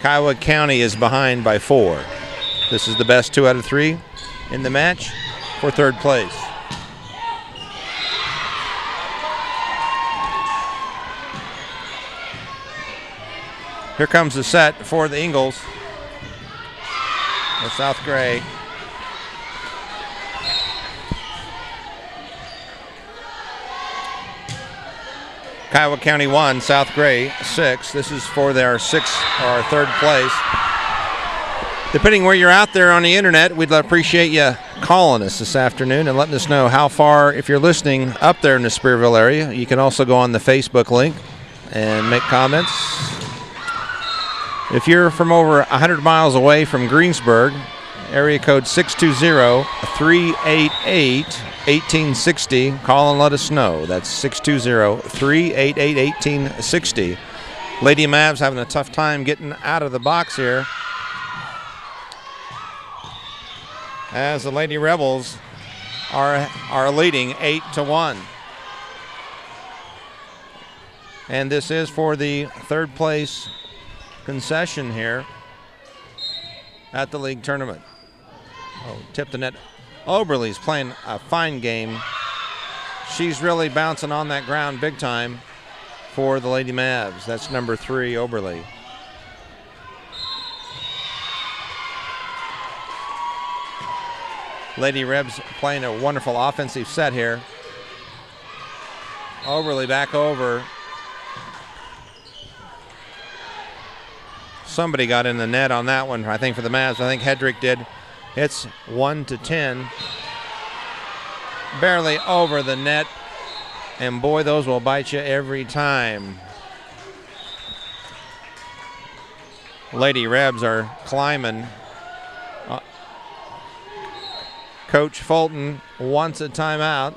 Kiowa County is behind by 4. This is the best 2 out of 3 in the match for third place. Here comes the set for the Ingalls. The South Gray. Kiowa County 1, South Gray 6. This is for their third place. Depending where you're out there on the internet, we'd appreciate you calling us this afternoon and letting us know how far, if you're listening up there in the Spearville area. You can also go on the Facebook link and make comments. If you're from over 100 miles away from Greensburg, area code 620-388-1860. Call and let us know. That's 620-388-1860. Lady Mavs having a tough time getting out of the box here, as the Lady Rebels are leading 8-1. And this is for the third place concession here at the league tournament. Oh, tipped the net. Oberly's playing a fine game. She's really bouncing on that ground big time for the Lady Mavs. That's number 3, Oberly. Lady Rebs playing a wonderful offensive set here. Oberly back over. Somebody got in the net on that one, I think, for the Mavs. I think Hedrick did. It's 1-10. Barely over the net. And boy, those will bite you every time. Lady Rebs are climbing. Coach Fulton wants a timeout.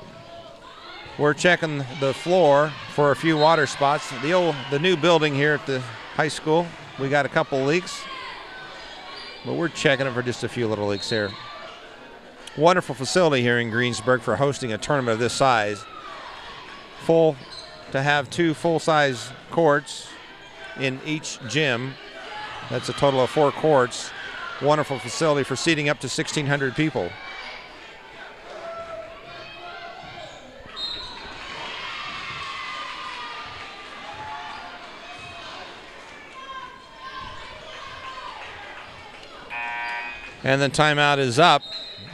We're checking the floor for a few water spots. The new building here at the high school, we got a couple leaks, but we're checking it for just a few little leaks here. Wonderful facility here in Greensburg for hosting a tournament of this size. To have 2 full-size courts in each gym. That's a total of 4 courts. Wonderful facility for seating up to 1,600 people. And the timeout is up.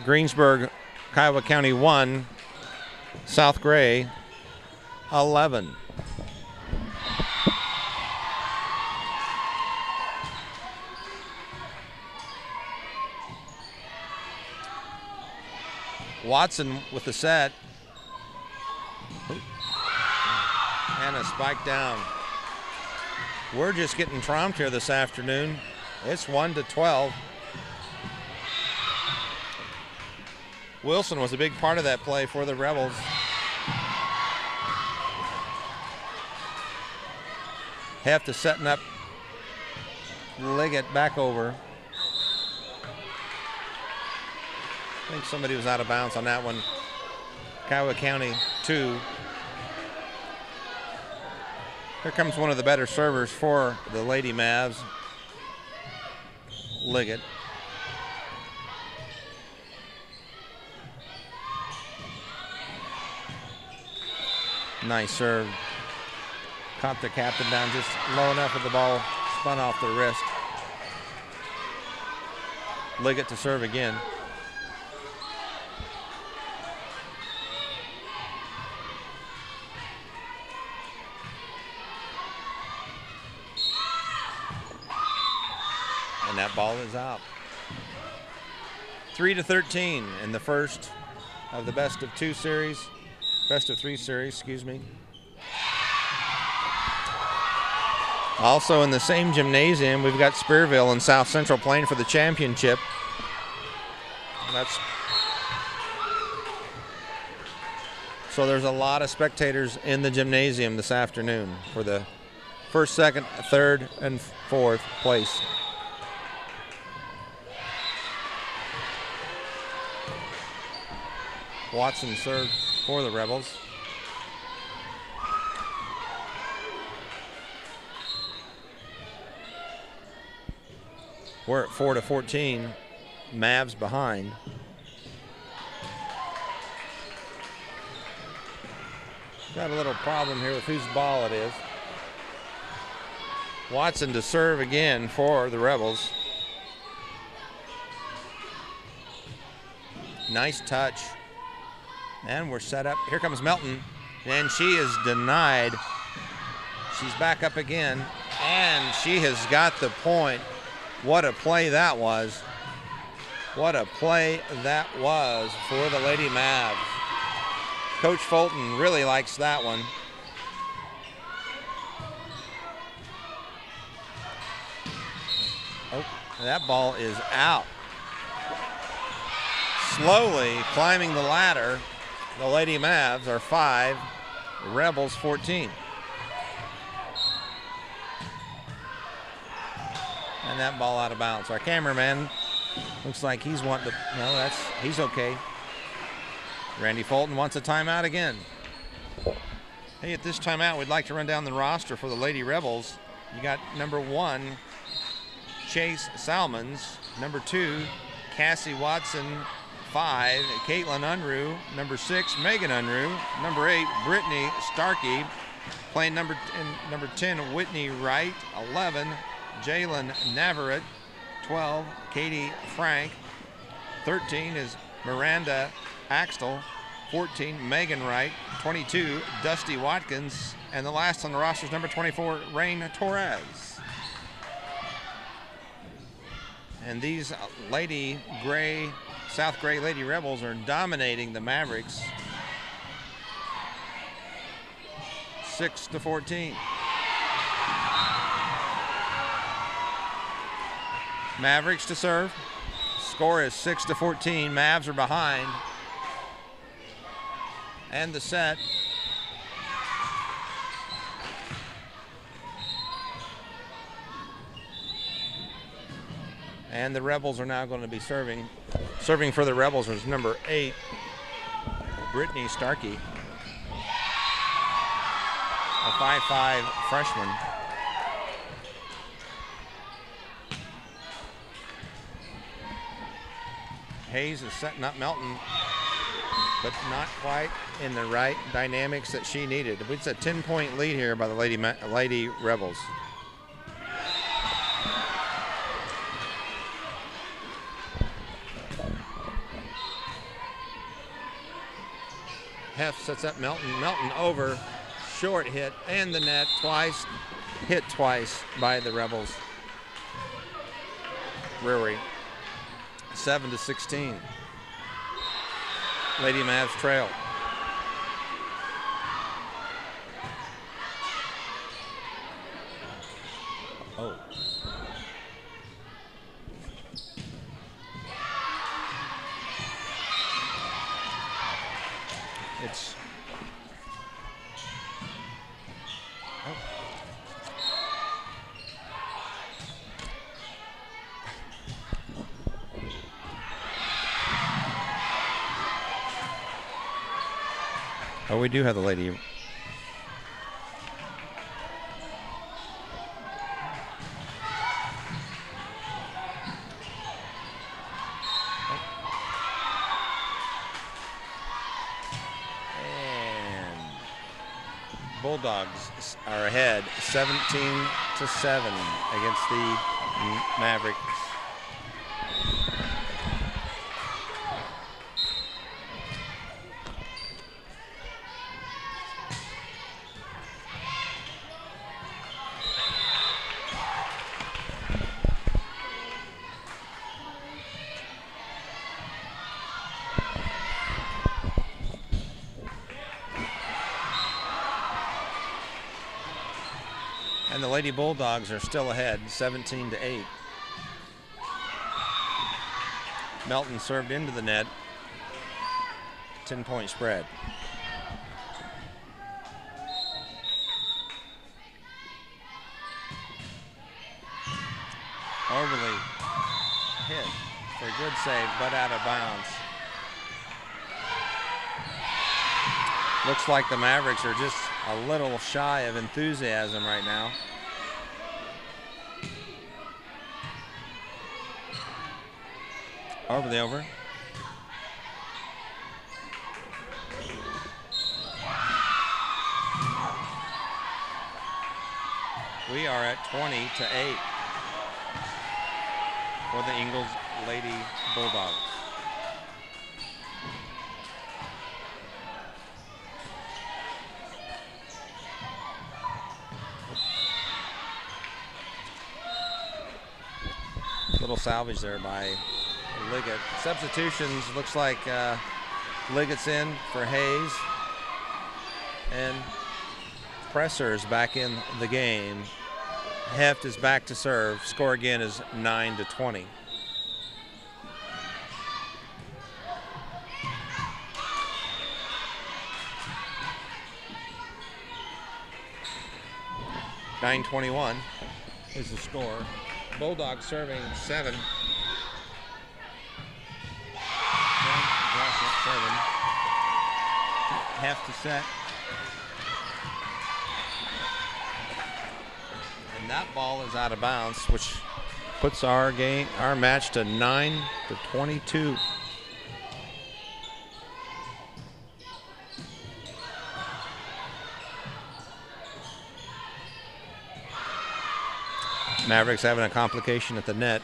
Greensburg, Kiowa County 1, South Gray 11. Watson with the set. And a spike down. We're just getting trumped here this afternoon. It's 1-12. Wilson was a big part of that play for the Rebels. Hefta setting up Liggett back over. I think somebody was out of bounds on that one. Kiowa County 2. Here comes one of the better servers for the Lady Mavs, Liggett. Nice serve. Caught the captain down just low enough that the ball spun off the wrist. Liggett to serve again. And that ball is out. 3-13 in the first of the best of 2 series. Best of 3 series, excuse me. Also in the same gymnasium, we've got Spearville and South Central playing for the championship. So there's a lot of spectators in the gymnasium this afternoon for the first, second, third, and fourth place. Watson served for the Rebels. We're at 4-14. Mavs behind. Got a little problem here with whose ball it is. Watson to serve again for the Rebels. Nice touch. And we're set up. Here comes Melton. And she is denied. She's back up again. And she has got the point. What a play that was. What a play that was for the Lady Mavs. Coach Fulton really likes that one. Oh, that ball is out. Slowly climbing the ladder, the Lady Mavs are 5, Rebels 14. And that ball out of bounds. Our cameraman looks like he's wanting to, no, he's okay. Randy Fulton wants a timeout again. Hey, at this timeout, we'd like to run down the roster for the Lady Rebels. You got number 1, Chase Salmons. Number 2, Cassie Watson. 5, Caitlin Unruh. Number 6, Megan Unruh. Number 8, Brittany Starkey. Playing number 10, Whitney Wright. 11, Jalen Navarrete. 12, Katie Frank. 13 is Miranda Axtell. 14, Megan Wright. 22, Dusty Watkins. And the last on the roster is number 24, Rain Torres. And these South Gray Lady Rebels are dominating the Mavericks. 6-14. Mavericks to serve. Score is 6-14. Mavs are behind. And the set. And the Rebels are now going to be serving. Serving for the Rebels was number 8, Brittany Starkey, a 5'5" freshman. Hayes is setting up Melton, but not quite in the right dynamics that she needed. It's a 10-point lead here by the Lady Rebels. Heft sets up Melton. Melton over, short hit, and the net twice. Hit twice by the Rebels. Brewery. 7-16. Lady Mavs trail. Oh. It's oh, we do have the lady. Bulldogs are ahead 17-7 against the Mavericks. And the Lady Bulldogs are still ahead, 17-8. Melton served into the net. 10-point spread. Overly hit for a good save, but out of bounds. Looks like the Mavericks are just a little shy of enthusiasm right now. Over the over. We are at 20-8 for the Ingalls Lady Bulldogs. Little salvage there by Liggett. Substitutions, looks like Liggett's in for Hayes. And Presser is back in the game. Heft is back to serve. Score again is 9-20. (9:21) is the score. Bulldogs serving 7. Heft to set. And that ball is out of bounds, which puts our match to 9-22. Mavericks having a complication at the net.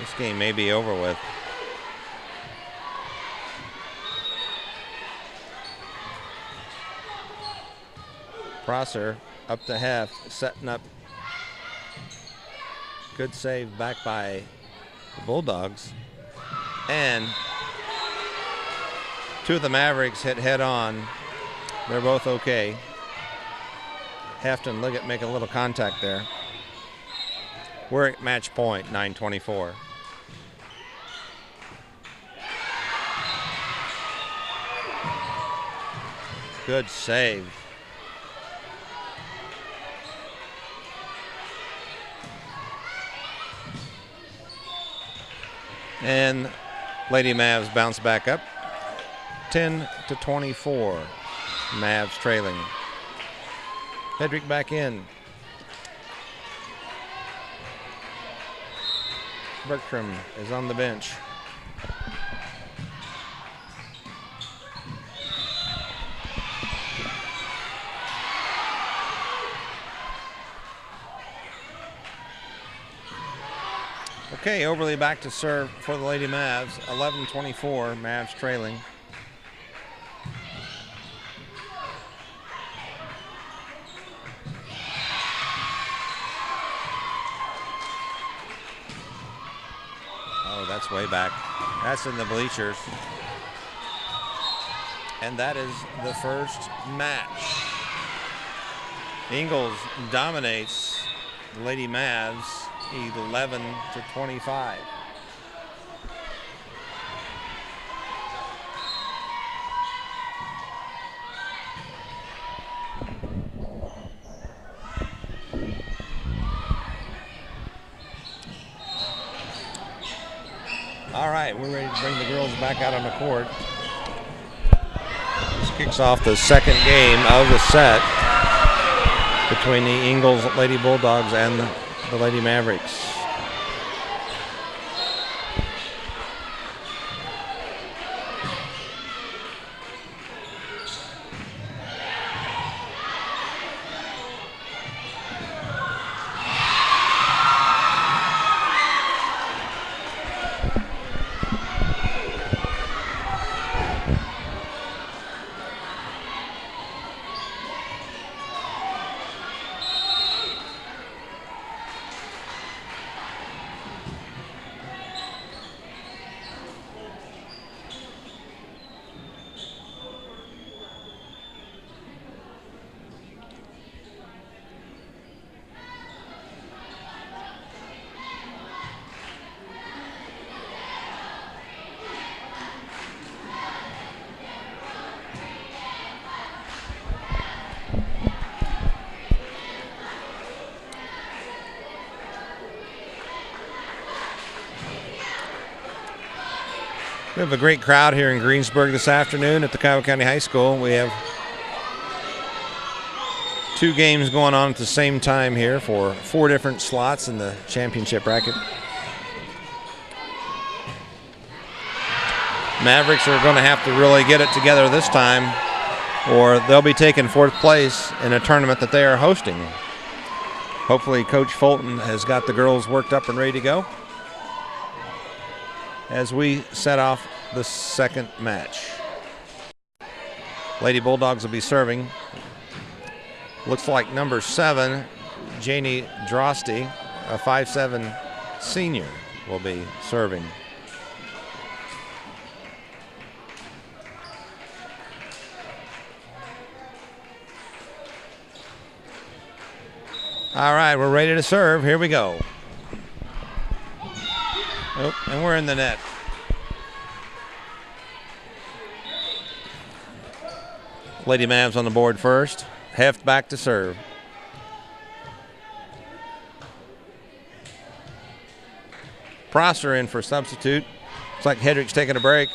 This game may be over with. Prosser up to Heft, setting up. Good save back by the Bulldogs. And two of the Mavericks hit head on. They're both okay. Heft and Liggett make a little contact there. We're at match point, 9:24. Good save. And Lady Mavs bounce back up. 10-24. Mavs trailing. Hedrick back in. Bertram is on the bench. Okay, Overly back to serve for the Lady Mavs. 11-24, Mavs trailing. Oh, that's way back. That's in the bleachers. And that is the first match. Ingalls dominates the Lady Mavs 11-25. All right, we're ready to bring the girls back out on the court. This kicks off the second game of the set between the Ingalls Lady Bulldogs and the Lady Mavericks. We have a great crowd here in Greensburg this afternoon at the Cuyahoga County High School. We have 2 games going on at the same time here for 4 different slots in the championship bracket. Mavericks are going to have to really get it together this time, or they'll be taking 4th place in a tournament that they are hosting. Hopefully Coach Fulton has got the girls worked up and ready to go as we set off the second match. Lady Bulldogs will be serving. Looks like number 7, Janie Drosty, a 5'7" senior, will be serving. All right, we're ready to serve. Here we go. Oh, and we're in the net. Lady Mavs on the board first. Heft back to serve. Prosser in for substitute. Looks like Hedrick's taking a break.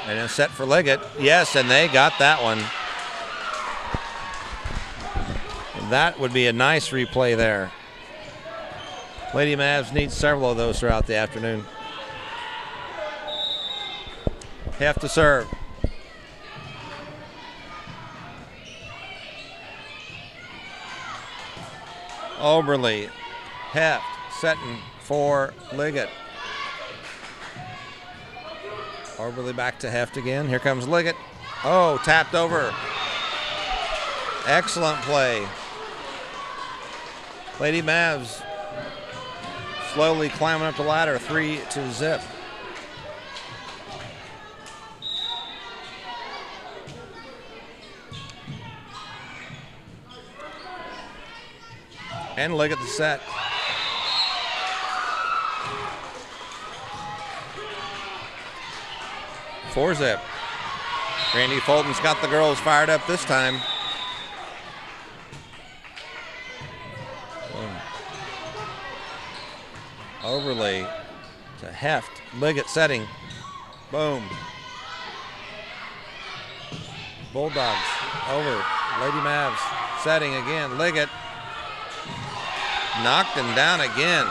And a set for Liggett. Yes, and they got that one. That would be a nice replay there. Lady Mavs need several of those throughout the afternoon. Have to serve. Oberly, Heft, setting for Liggett. Oberly back to Heft again. Here comes Liggett. Oh, tapped over. Excellent play. Lady Mavs slowly climbing up the ladder, 3-0. And Liggett the set. Four-zip. Randy Fulton's got the girls fired up this time. Overlay to Heft. Liggett setting. Boom. Bulldogs over. Lady Mavs setting again. Liggett knocked him down again.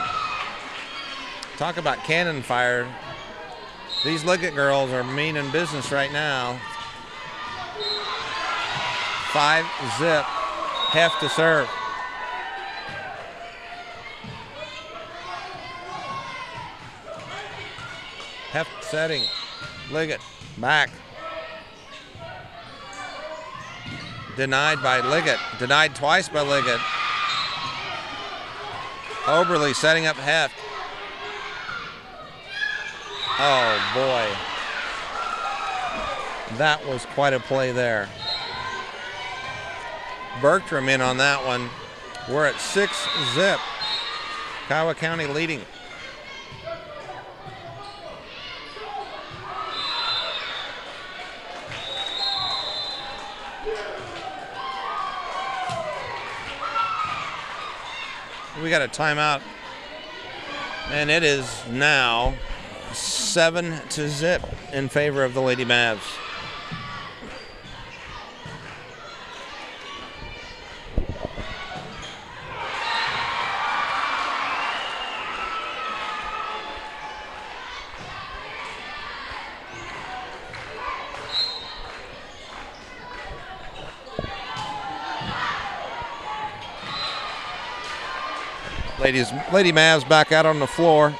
Talk about cannon fire. These Liggett girls are mean in business right now. 5-0. Heft to serve. Heft setting. Liggett back. Denied by Liggett. Denied twice by Liggett. Oberly setting up Heft. Oh boy. That was quite a play there. Bertram in on that one. We're at 6-0. Kiowa County leading. We got a timeout, and it is now 7-0 in favor of the Lady Mavs. Lady Mavs back out on the floor.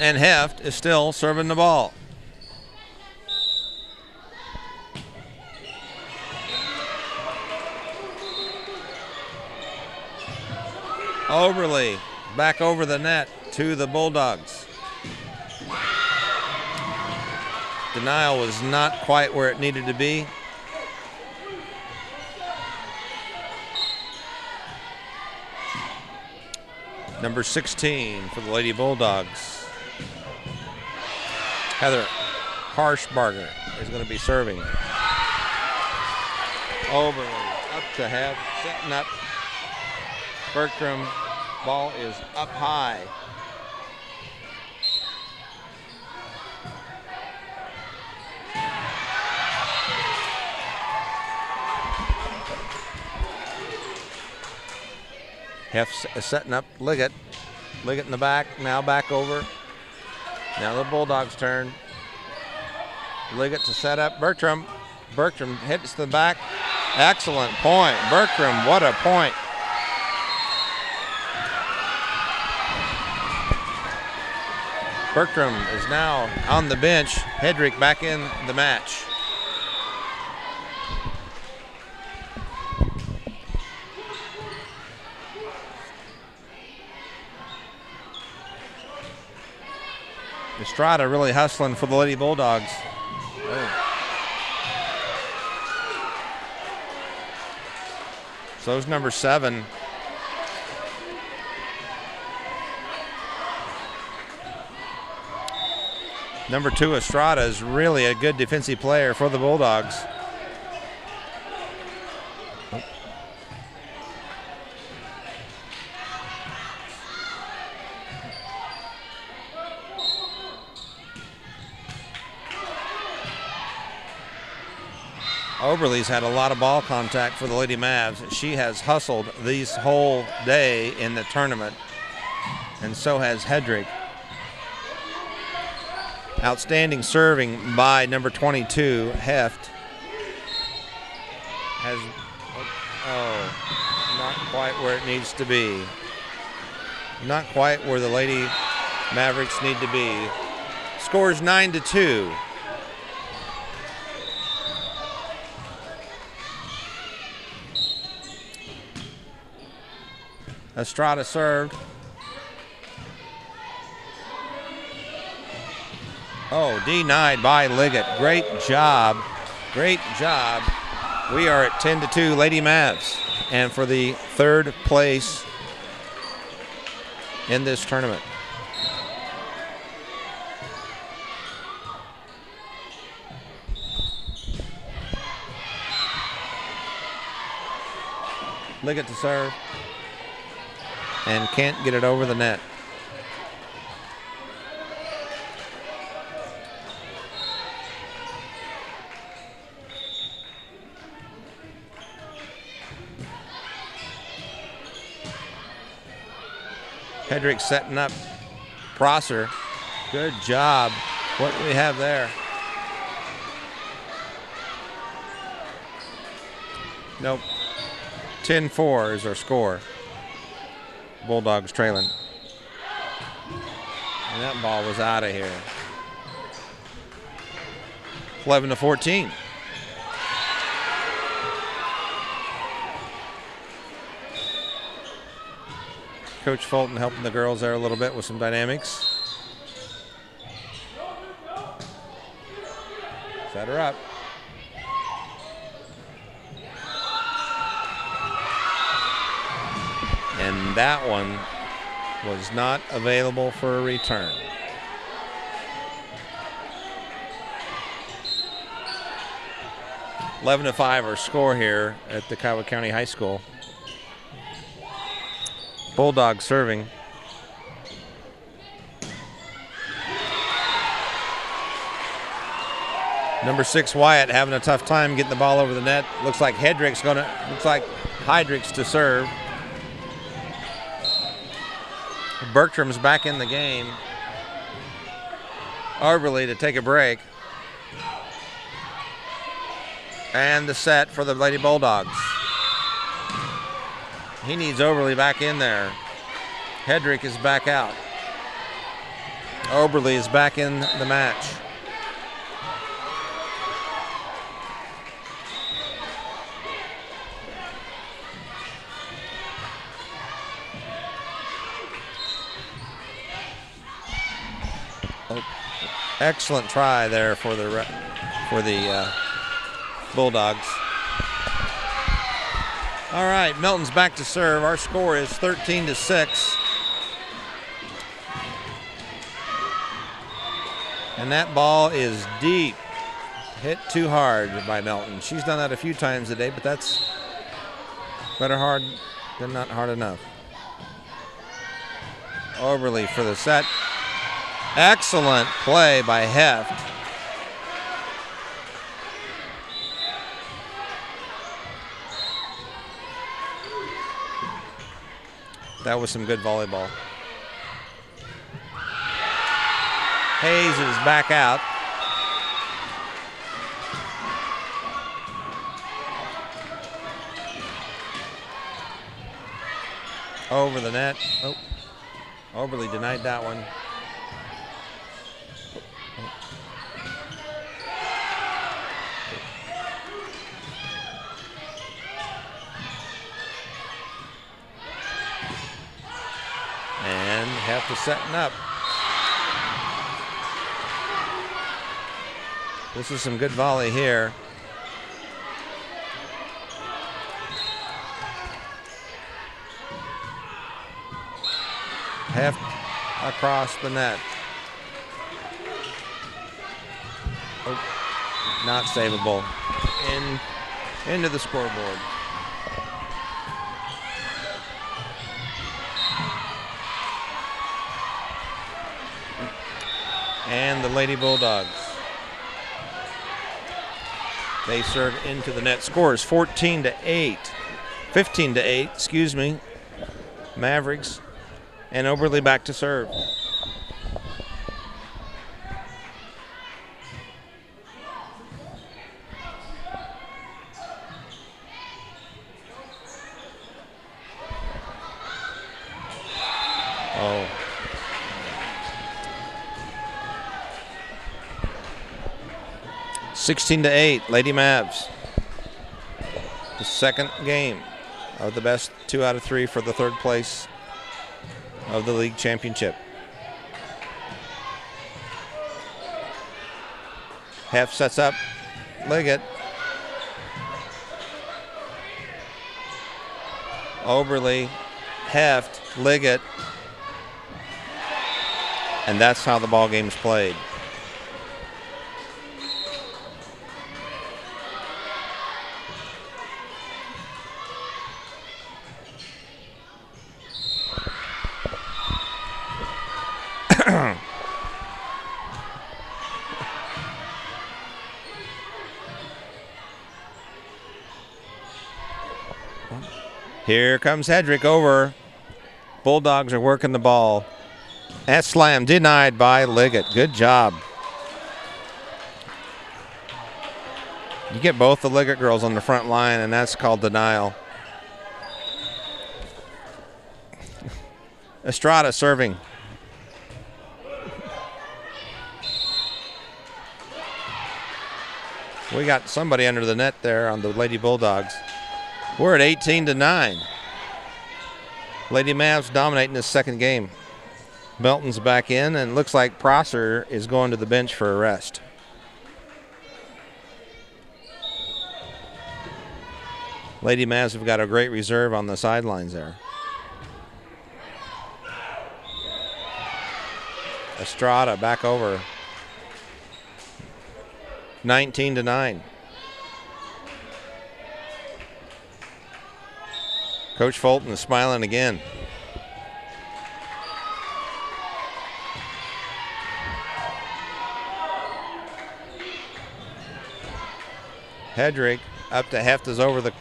And Heft is still serving the ball. Oberly back over the net to the Bulldogs. Denial was not quite where it needed to be. Number 16 for the Lady Bulldogs. Heather Harshbarger is going to be serving. Oberly up to Heft, setting up. Bertram, ball is up high. Heft is setting up Liggett. Liggett in the back, now back over. Now the Bulldogs' turn. Liggett to set up Bertram. Bertram hits the back. Excellent point. Bertram, what a point. Bertram is now on the bench. Hedrick back in the match. Estrada really hustling for the Lady Bulldogs. Oh. So's number 7. Number 2, Estrada, is really a good defensive player for the Bulldogs. Oberle's had a lot of ball contact for the Lady Mavs. She has hustled these whole day in the tournament, and so has Hedrick. Outstanding serving by number 22, Heft. Has, not quite where it needs to be. Not quite where the Lady Mavericks need to be. Scores 9-2. Estrada served. Oh, denied by Liggett. Great job. Great job. We are at 10-2 Lady Mavs. And for the 3rd place in this tournament. Liggett to serve. And can't get it over the net. Hedrick setting up Prosser. Good job. What do we have there? Nope. 10-4 is our score. Bulldogs trailing. And that ball was out of here. 11-14. Coach Fulton helping the girls there a little bit with some dynamics. Set her up. And that one was not available for a return. (11-5) our score here at the Kiowa County High School. Bulldogs serving. Number 6 Wyatt having a tough time getting the ball over the net. Looks like Hedrick's to serve. Bertram's back in the game. Arberly to take a break. And the set for the Lady Bulldogs. He needs Oberly back in there. Hedrick is back out. Oberly is back in the match. Oh, excellent try there for the Bulldogs. All right, Milton's back to serve. Our score is 13-6. And that ball is deep. Hit too hard by Milton. She's done that a few times today, but that's better hard than not hard enough. Oberly for the set. Excellent play by Heft. That was some good volleyball. Hayes is back out. Over the net. Oh, Oberly denied that one. And have to setting up. This is some good volley here. Half across the net. Oh, not savable. Into the scoreboard. And the Lady Bulldogs. They serve into the net. Scores 14-8. 15-8, excuse me. Mavericks. And Oberly back to serve. Oh. 16-8, Lady Mavs. The second game of the best 2 out of 3 for the third place of the league championship. Heft sets up Liggett. Oberly, Heft, Liggett. And that's how the ball game's played. Here comes Hedrick over. Bulldogs are working the ball. That slam denied by Liggett. Good job. You get both the Liggett girls on the front line, and that's called denial. Estrada serving. We got somebody under the net there on the Lady Bulldogs. We're at 18-9. Lady Mavs dominating this second game. Melton's back in, and looks like Prosser is going to the bench for a rest. Lady Mavs have got a great reserve on the sidelines there. Estrada back over. 19-9. Coach Fulton is smiling again. Hedrick up to Heft is over the.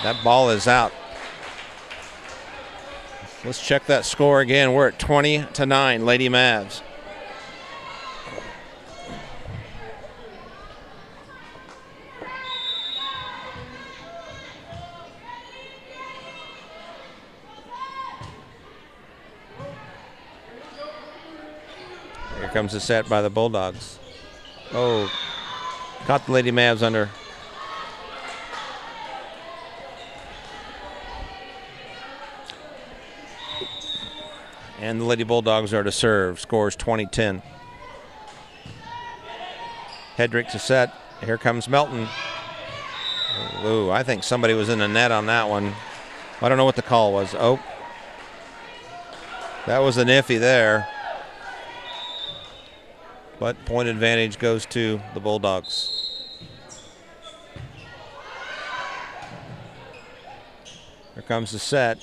That ball is out. Let's check that score again. We're at 20-9, Lady Mavs. Here comes the set by the Bulldogs. Oh, caught the Lady Mavs under. And the Lady Bulldogs are to serve. Scores 20-10. Hedrick to set. Here comes Melton. Ooh, I think somebody was in the net on that one. I don't know what the call was. Oh, that was an iffy there. But point advantage goes to the Bulldogs. Here comes the set.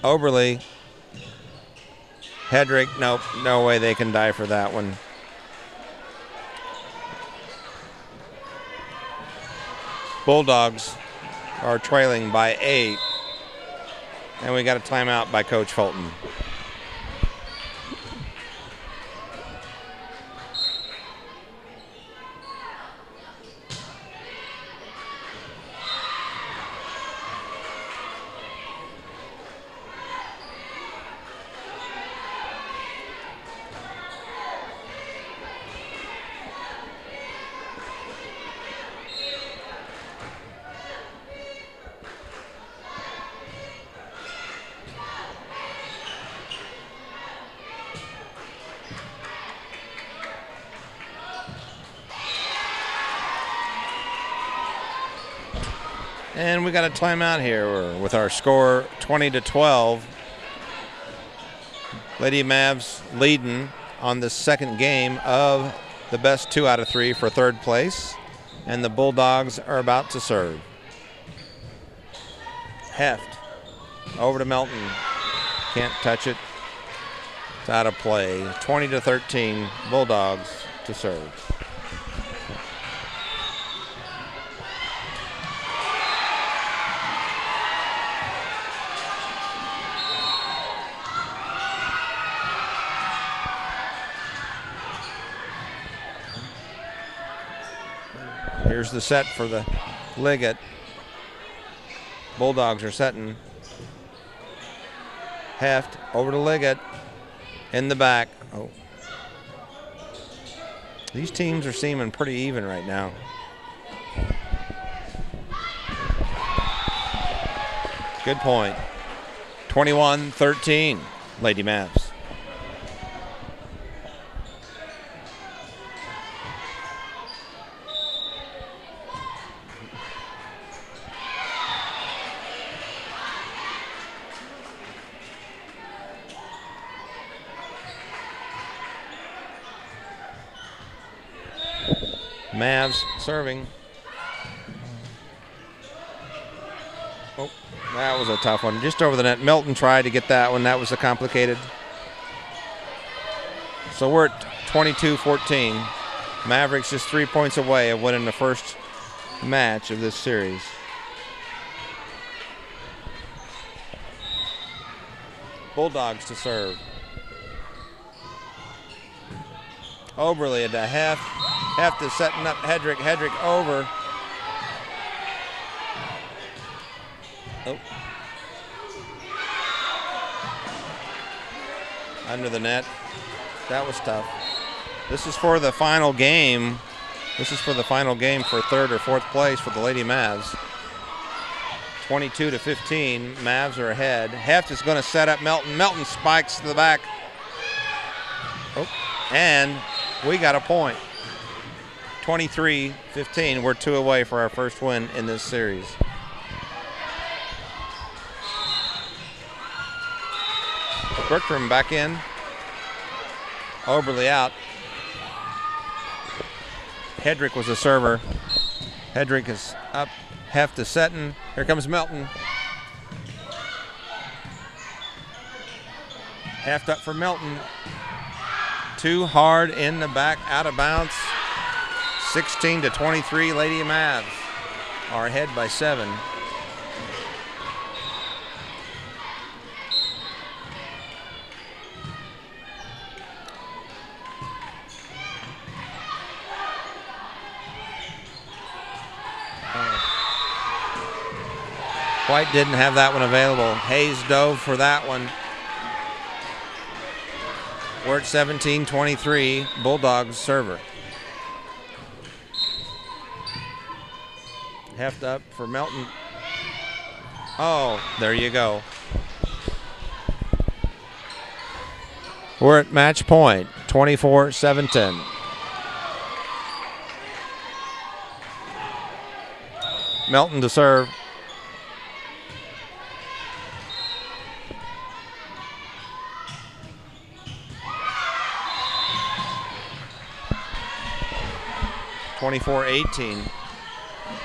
Oberly. Hedrick, nope, no way they can die for that one. Bulldogs are trailing by 8. And we got a timeout by Coach Fulton. And we got a timeout here with our score 20-12. Lady Mavs leading on the second game of the best 2 out of 3 for third place. And the Bulldogs are about to serve. Heft over to Melton. Can't touch it. It's out of play. 20-13, Bulldogs to serve. Here's the set for the Liggett. Bulldogs are setting. Heft over to Liggett in the back. Oh. These teams are seeming pretty even right now. Good point. 21-13, Lady Mavs. Mavs serving. Oh, that was a tough one. Just over the net. Melton tried to get that one. That was a complicated. So we're at 22-14. Mavericks just 3 points away of winning the first match of this series. Bulldogs to serve. Oberly to Heft. Heft is setting up Hedrick. Hedrick over. Oh. Under the net. That was tough. This is for the final game. This is for the final game for third or fourth place for the Lady Mavs. 22-15. Mavs are ahead. Heft is going to set up Melton. Melton spikes to the back. Oh. And we got a point. 23-15. We're 2 away for our first win in this series. Bertram back in. Oberly out. Hedrick was a server. Hedrick is up. Heft is setting. Here comes Melton. Heft up for Melton. Too hard in the back, out of bounds. 16-23, Lady Mavs are ahead by 7. White didn't have that one available. Hayes dove for that one. We're at 17-23, Bulldogs server. Heft up for Melton. Oh, there you go. We're at match point, 24-17. Melton to serve. (24-18).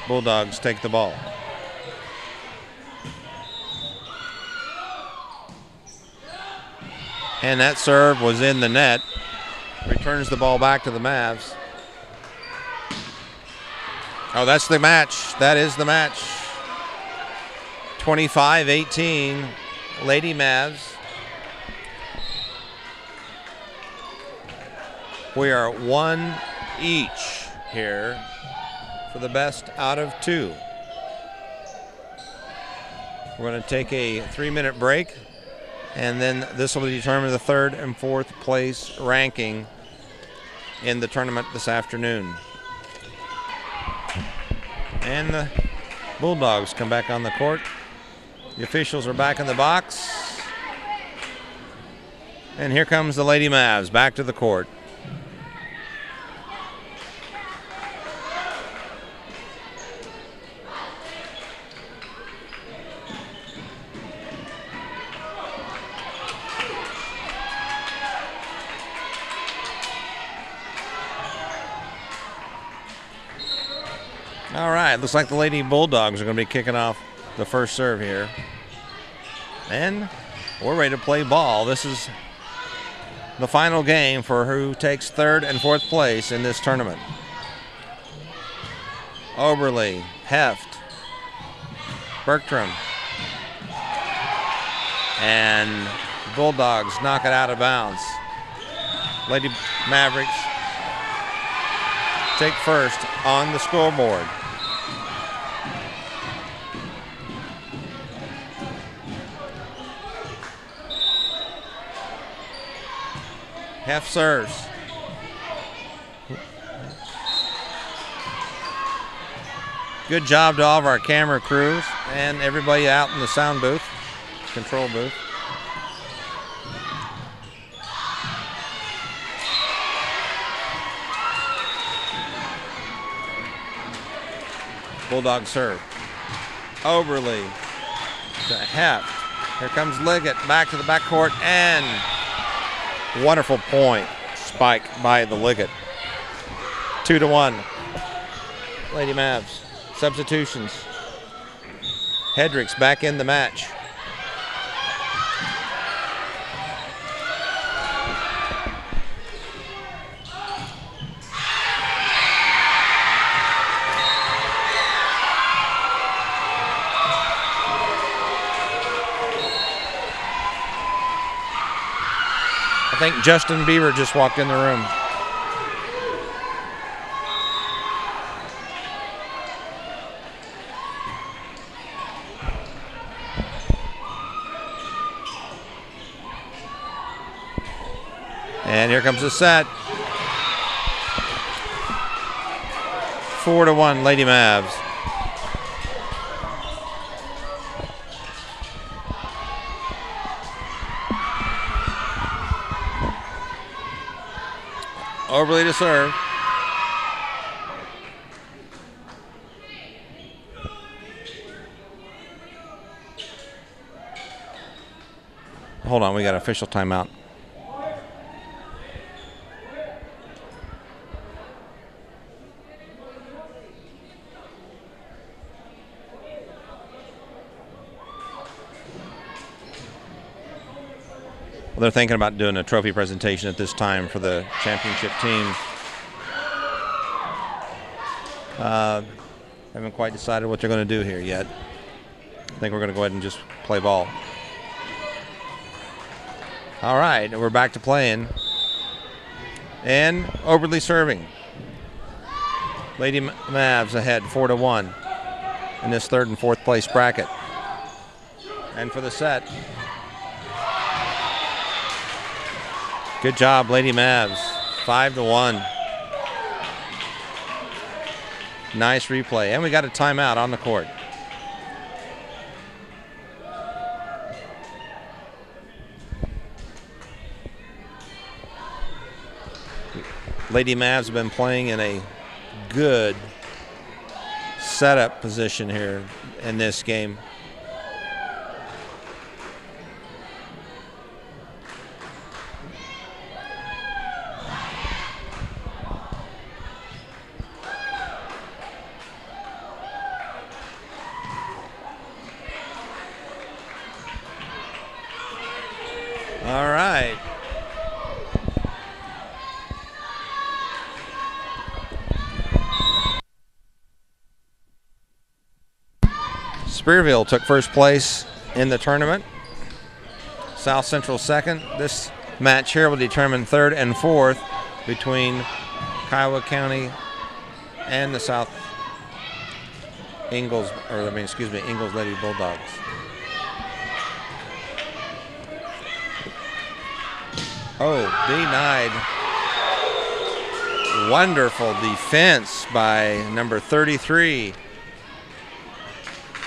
Bulldogs take the ball. And that serve was in the net. Returns the ball back to the Mavs. Oh, that's the match. That is the match. 25-18, Lady Mavs. We are one each here for the best out of two. We're going to take a 3-minute break, and then this will determine the third and fourth place ranking in the tournament this afternoon. And the Bulldogs come back on the court. The officials are back in the box. And here comes the Lady Mavs back to the court. All right, looks like the Lady Bulldogs are going to be kicking off the first serve here. And we're ready to play ball. This is the final game for who takes third and fourth place in this tournament. Oberly, Heft, Bergstrom, and Bulldogs knock it out of bounds. Lady Mavericks take first on the scoreboard. Heft serves. Good job to all of our camera crews and everybody out in the sound booth, control booth. Bulldog serve. Oberly to Heft. Here comes Liggett back to the backcourt, and wonderful point spike by the Liggett. 2-1. Lady Mavs. Substitutions. Hedricks back in the match. I think Justin Bieber just walked in the room. And here comes the set. 4-1 Lady Mavs. Oberly to serve. Hold on, we got an official timeout. They're thinking about doing a trophy presentation at this time for the championship team. Haven't quite decided what they're going to do here yet. I think we're going to go ahead and just play ball. All right, we're back to playing. And Oberly serving. Lady Mavs ahead 4-1 in this third and fourth place bracket. And for the set. Good job, Lady Mavs. 5-1. Nice replay. And we got a timeout on the court. Lady Mavs have been playing in a good setup position here in this game. All right. Spearville took first place in the tournament. South Central second. This match here will determine third and fourth between Kiowa County and the Ingalls Lady Bulldogs. Oh, denied. Wonderful defense by number 33,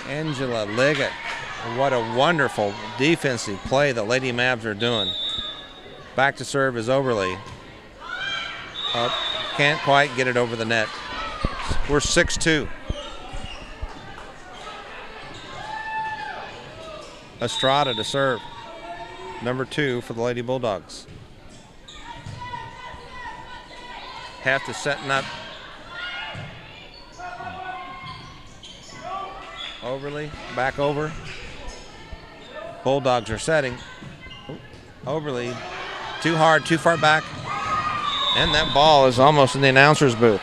Angela Liggett. What a wonderful defensive play the Lady Mavs are doing. Back to serve is Overly. Can't quite get it over the net. We're 6-2. Estrada to serve. Number 2 for the Lady Bulldogs. Heft is setting up. Overly, back over. Bulldogs are setting. Overly, too hard, too far back. And that ball is almost in the announcer's booth.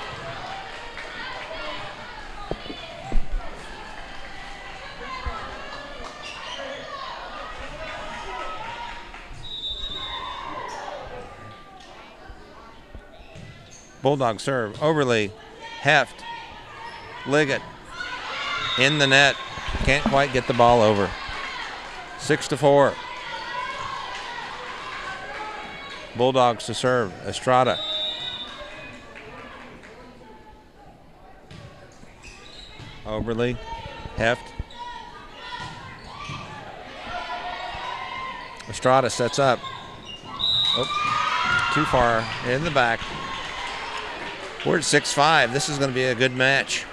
Bulldog serve. Overly, Heft, Liggett in the net. Can't quite get the ball over. 6-4. Bulldogs to serve. Estrada. Overly, Heft. Estrada sets up. Oh, too far in the back. We're at 6-5. This is going to be a good match.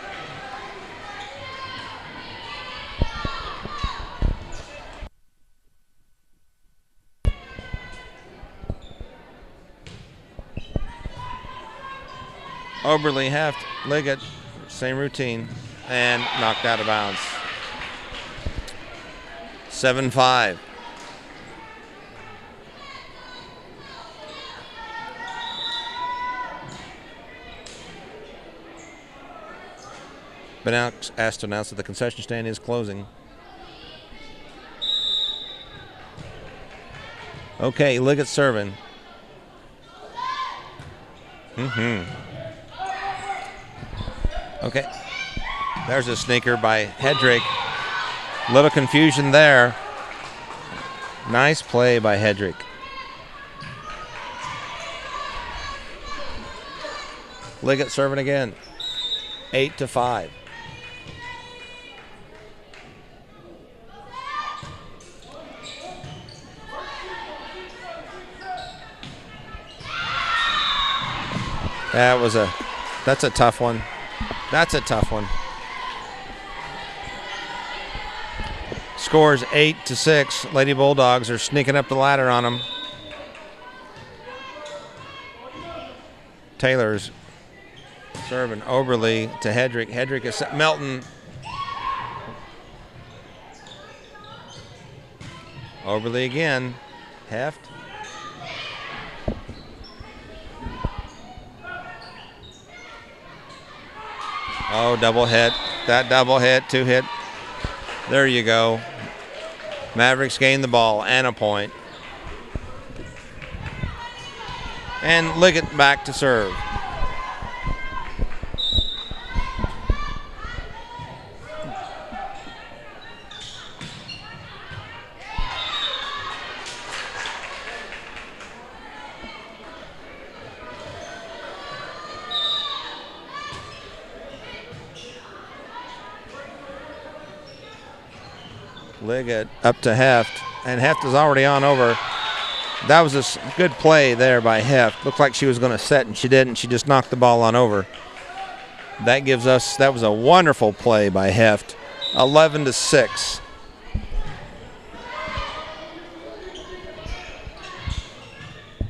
Oberly, Heft, Liggett, same routine, and knocked out of bounds. 7-5. Been asked to announce that the concession stand is closing. Okay, Liggett serving. Okay, there's a sneaker by Hedrick. Little confusion there. Nice play by Hedrick. Liggett serving again. 8-5. That's a tough one. That's a tough one. Scores 8-6. Lady Bulldogs are sneaking up the ladder on them. Taylor's serving Oberly to Hedrick. Hedrick is Melton. Oberly again. Heft. Oh, double hit. That double hit, 2 hit. There you go. Mavericks gain the ball and a point. And Liggett back to serve. Liggett up to Heft, and Heft is already on over. That was a good play there by Heft. Looked like she was going to set, and she didn't. She just knocked the ball on over. That was a wonderful play by Heft. 11-6.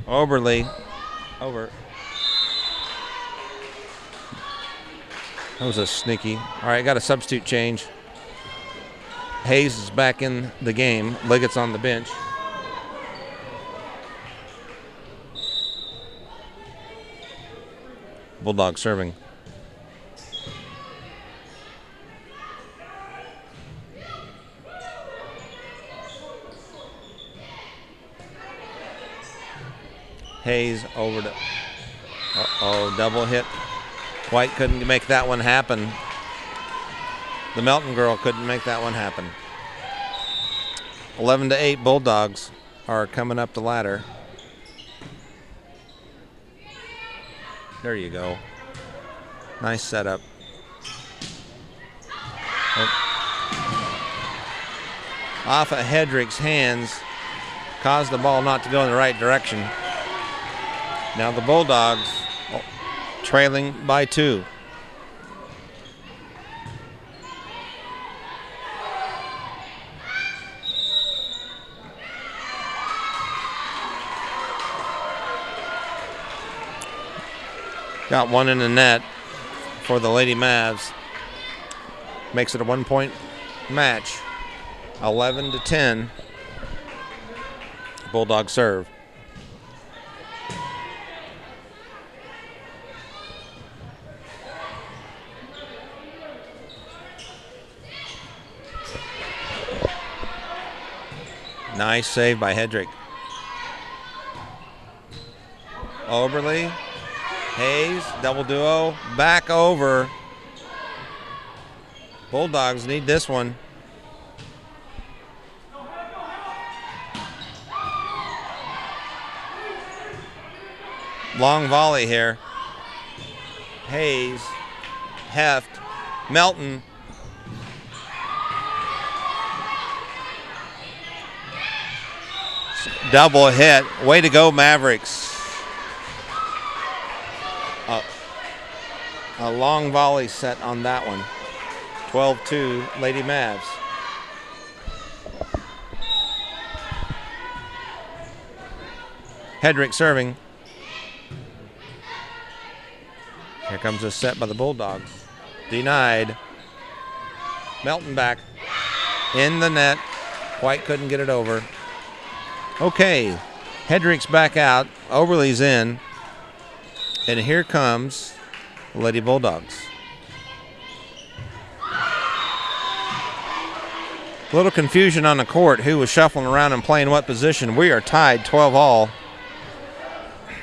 Oberly, over. That was a sneaky. All right, got a substitute change. Hayes is back in the game. Liggett's on the bench. Bulldog serving. Hayes over to, double hit. White couldn't make that one happen. The Melton girl couldn't make that one happen. 11-8 Bulldogs are coming up the ladder. There you go. Nice setup. Off of Hedrick's hands, caused the ball not to go in the right direction. Now the Bulldogs trailing by 2. Got one in the net for the Lady Mavs. Makes it a 1-point match. 11-10. Bulldog serve. Nice save by Hedrick. Oberly. Hayes, double duo, back over. Bulldogs need this one. Long volley here. Hayes, Heft, Melton. Double hit. Way to go, Mavericks. A long volley set on that one. 12-2 Lady Mavs. Hedrick serving. Here comes a set by the Bulldogs. Denied. Melton back. In the net. White couldn't get it over. Okay. Hedrick's back out. Oberly's in. And here comes the Lady Bulldogs. A little confusion on the court. Who was shuffling around and playing what position? We are tied 12-all.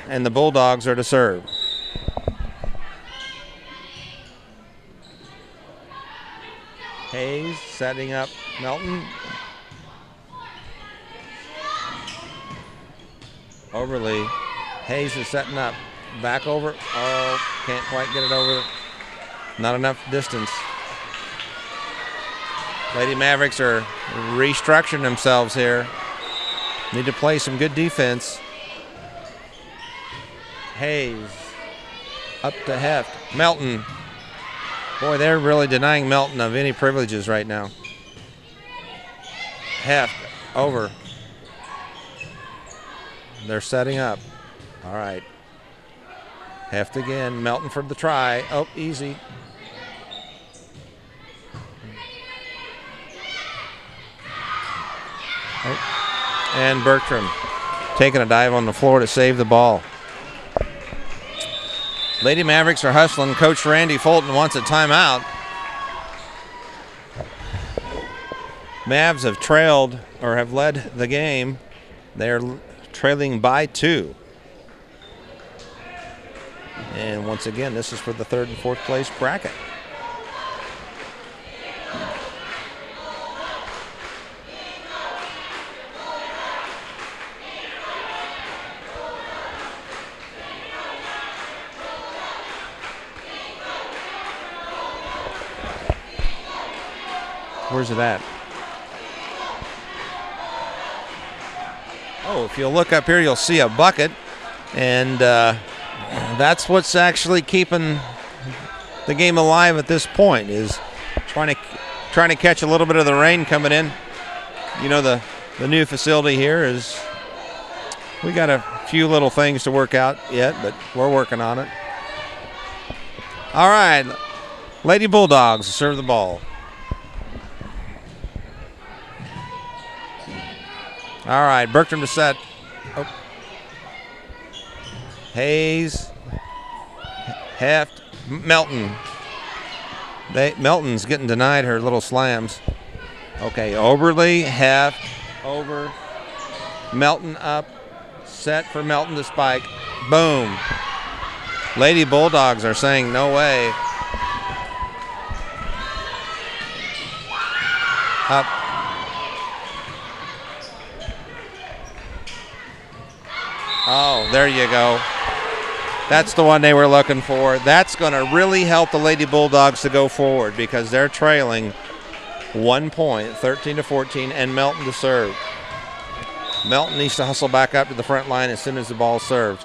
And the Bulldogs are to serve. Hayes setting up Melton. Oberly. Hayes is setting up. Back over. Oh, can't quite get it over. Not enough distance. Lady Mavericks are restructuring themselves here. Need to play some good defense. Hayes up to Heft. Melton. Boy, they're really denying Melton of any privileges right now. Heft over. They're setting up. All right. Heft again. Melton for the try. Oh, easy. Oh. And Bertram taking a dive on the floor to save the ball. Lady Mavericks are hustling. Coach Randy Fulton wants a timeout. Mavs have trailed or have led the game. They're trailing by 2. And once again, this is for the 3rd and 4th place bracket. Where's it at? Oh, if you'll look up here, you'll see a bucket. And that's what's actually keeping the game alive at this point, is trying to catch a little bit of the rain coming in. You know, the new facility here is, we got a few little things to work out yet, but we're working on it. All right, Lady Bulldogs serve the ball. All right, Bertram to set. Oh. Hayes, Heft, Melton. Melton's getting denied her little slams. Okay, Oberly, Heft, over, Melton up, set for Melton to spike. Boom. Lady Bulldogs are saying no way. Up. Oh, there you go. That's the one they were looking for. That's going to really help the Lady Bulldogs to go forward because they're trailing 1 point, 13-14, and Melton to serve. Melton needs to hustle back up to the front line as soon as the ball's served.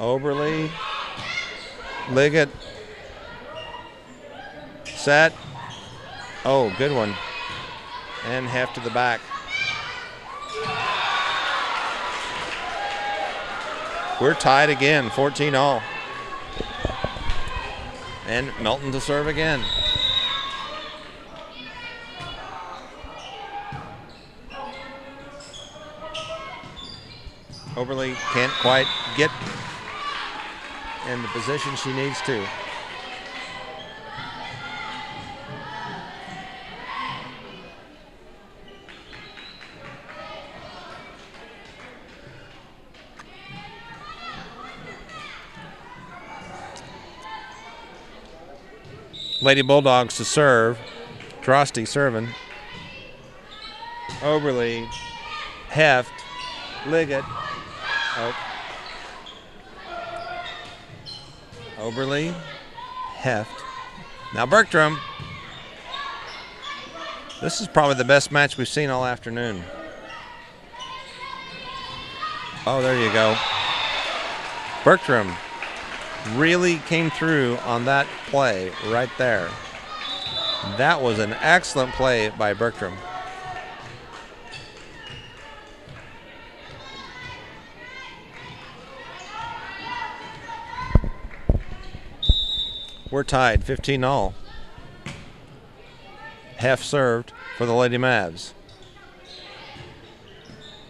Oberly, Liggett, set. Oh, good one. And half to the back. We're tied again, 14-all. And Melton to serve again. Oberly can't quite get in the position she needs to. Lady Bulldogs to serve. Drosty serving. Oberly, Heft, Liggett. Oh. Oberly, Heft. Now Bergstrom. This is probably the best match we've seen all afternoon. Oh, there you go. Bergstrom really came through on that play right there. That was an excellent play by Bergstrom. We're tied, 15-all. Half served for the Lady Mavs.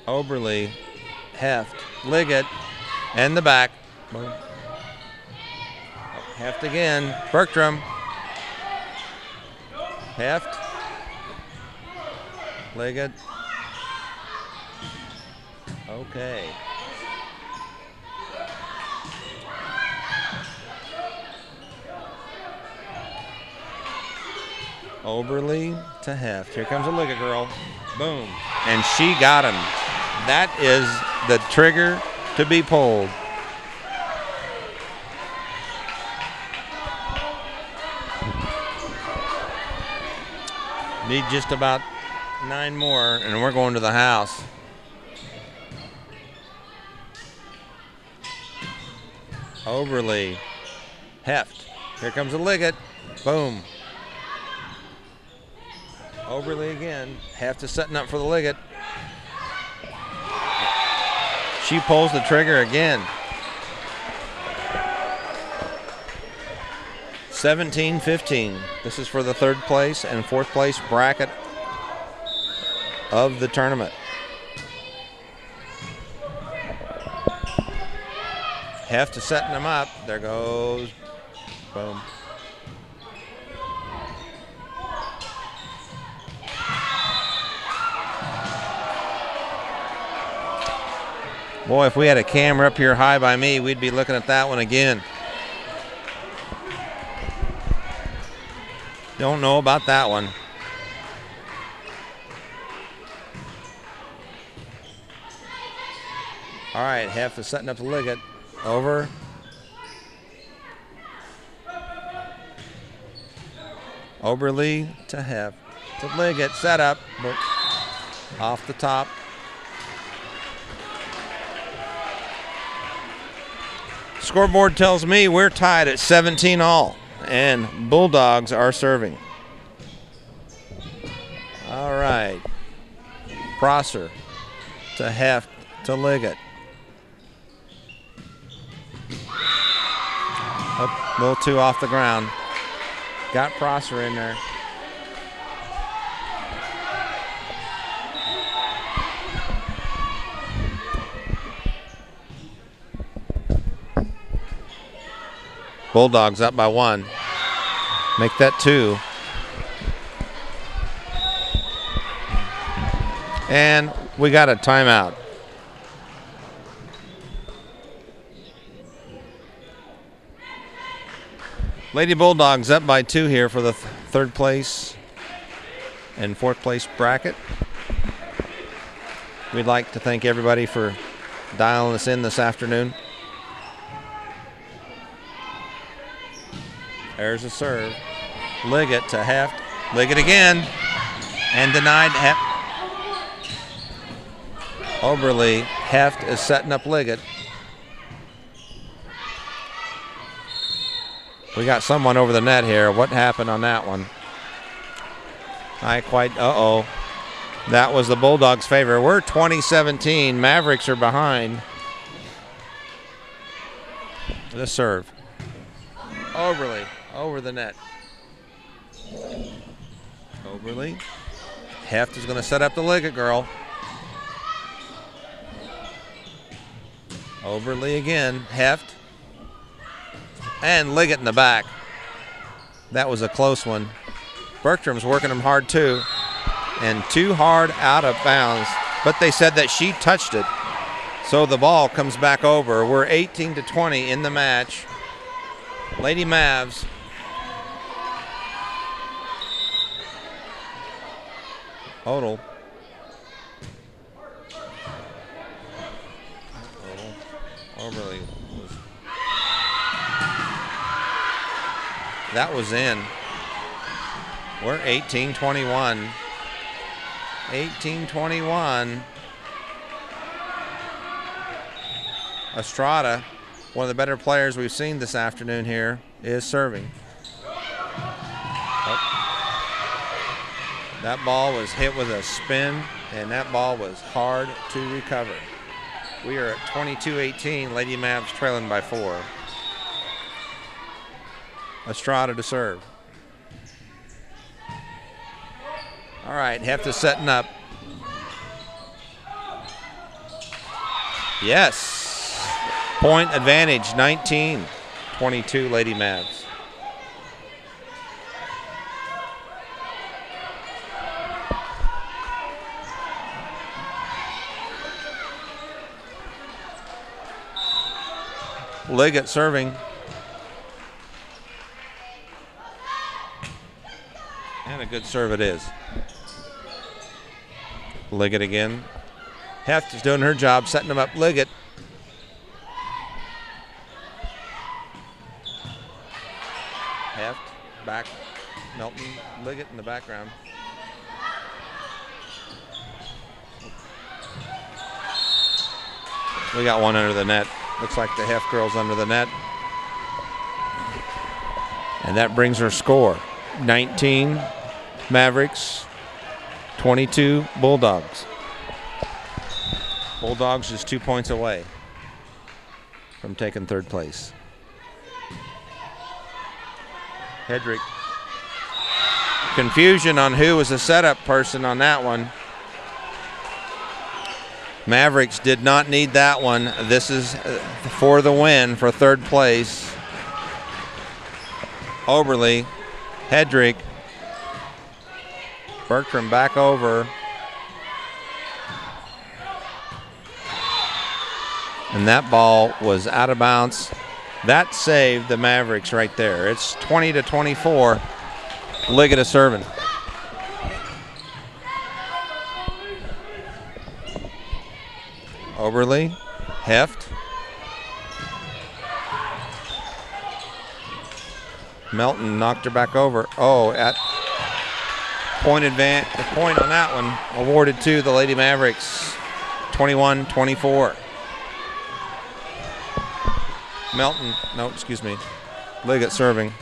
Oberly, Heft, Liggett, and the back. Boom. Heft again. Bergstrom. Heft. Liggett. Okay. Oberly to Heft. Here comes a Liggett girl. Boom. And she got him. That is the trigger to be pulled. Need just about 9 more, and we're going to the house. Oberly, Heft. Here comes a Liggett. Boom. Oberly again. Heft is setting up for the Liggett. She pulls the trigger again. 17-15. This is for the 3rd place and 4th place bracket of the tournament. Heft is setting them up. There goes. Boom. Boy, if we had a camera up here high by me, we'd be looking at that one again. Don't know about that one. All right, Heft is setting up the Liggett. Over. Oberly to Heft. To Liggett, set up. Off the top. Scoreboard tells me we're tied at 17-all, and Bulldogs are serving. All right. Prosser to Heft to Liggett. Oh, a little too off the ground. Got Prosser in there. Bulldogs up by 1. Make that 2. And we got a timeout. Lady Bulldogs up by 2 here for the third place and fourth place bracket. We'd like to thank everybody for dialing us in this afternoon. There's a serve. Liggett to Heft. Liggett again. And denied. Oberly. Heft is setting up Liggett. We got someone over the net here. What happened on that one? Uh-oh. That was the Bulldogs' favor. We're 20-17. Mavericks are behind. The serve. Oberly over the net. Oberly. Heft is going to set up the Liggett girl. Oberly again. Heft. And Liggett in the back. That was a close one. Bertram's working him hard too. And too hard out of bounds. But they said that she touched it. So the ball comes back over. We're 18-20 in the match. Lady Mavs. Odell. Oberly was. That was in. We're 18-21. 18-21. Estrada, one of the better players we've seen this afternoon here, is serving. Oh. That ball was hit with a spin, and that ball was hard to recover. We are at 22-18. Lady Mavs trailing by 4. Estrada to serve. All right, Heft is setting up. Yes. Point advantage, 19-22 Lady Mavs. Liggett serving. And a good serve it is. Liggett again. Heft is doing her job, setting him up. Liggett. Heft, back. Melton, Liggett in the background. We got one under the net. Looks like the Heft girl's under the net. And that brings her score. 19 Mavericks, 22 Bulldogs. Bulldogs just 2 points away from taking third place. Hedrick. Confusion on who was the setup person on that one. Mavericks did not need that one. This is for the win for third place. Oberly, Hedrick, Bertram back over. And that ball was out of bounds. That saved the Mavericks right there. It's 20-24. Liggett is serving. Oberly, Heft. Melton knocked her back over. Oh, at point advance, the point on that one awarded to the Lady Mavericks. 21-24. Melton, no, excuse me. Liggett serving.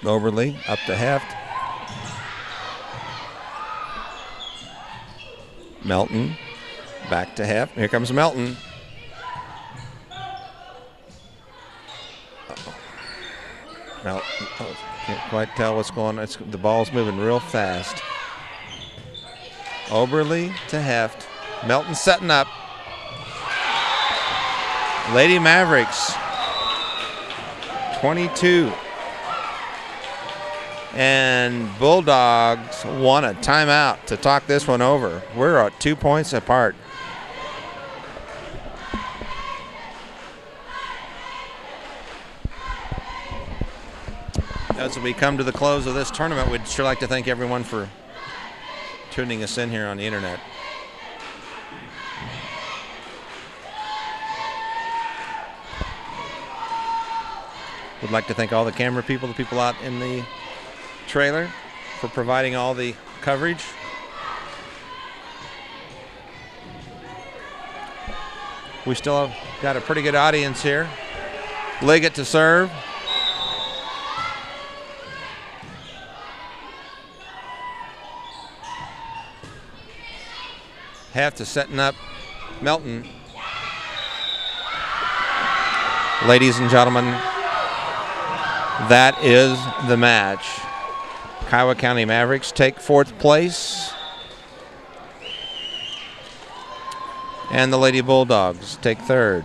Oberly up to Heft. Melton back to Heft. Here comes Melton. Melton, can't quite tell what's going on. The ball's moving real fast. Oberly to Heft. Melton setting up. Lady Mavericks 22. And Bulldogs want a timeout to talk this one over. We're at 2 points apart. As we come to the close of this tournament, we'd sure like to thank everyone for tuning us in here on the internet. Would like to thank all the camera people, the people out in the trailer for providing all the coverage. We still have got a pretty good audience here. Liggett to serve. Half to setting up Melton. Ladies and gentlemen, that is the match. Kiowa County Mavericks take 4th place. And the Lady Bulldogs take 3rd.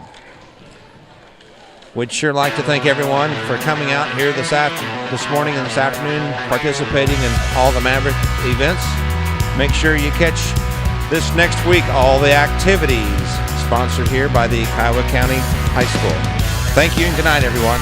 We'd sure like to thank everyone for coming out here this morning and this afternoon, participating in all the Maverick events. Make sure you catch this next week all the activities sponsored here by the Kiowa County High School. Thank you and good night, everyone.